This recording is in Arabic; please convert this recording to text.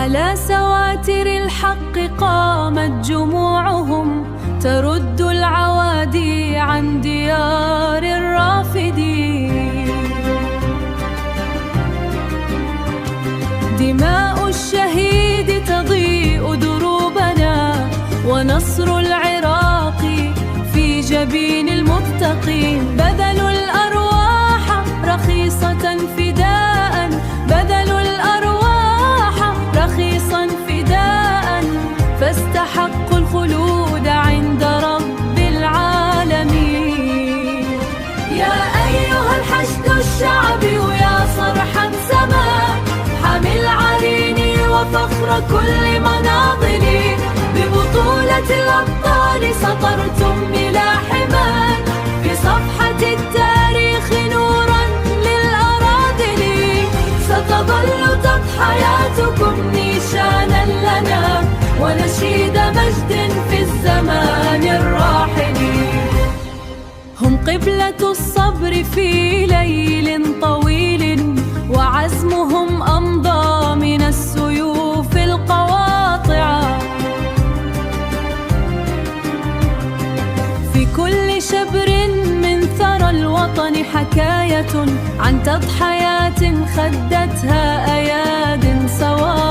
على سواتر الحق قامت جموعهم ترد العوادي عن ديار الرافدين. دماء الشهيد تضيء دروبنا، ونصر العراق في جبين المتقين. بذلوا الأرواح رخيصة فداء، بذلوا الأرواح رخيصا فداء، فاستحقوا الخلود عند رب العالمين. يا أيها الحشد الشعبي ويا صرحا سما، حمي العرين وفخر كل مناضلي، ببطولة الأبطال سطرتم ملاحما في صفحة التاريخ نورا للأراذل. ستظل تضحياتكم نيشانا لنا ونشيد مجد في الزمان الراحل. هم قبلة الصبر في ليل طويل، وعزمهم أمضى من السيوف القواطع. في كل شبر من ثرى الوطن حكاية عن تضحيات خدتها أياد سواطع.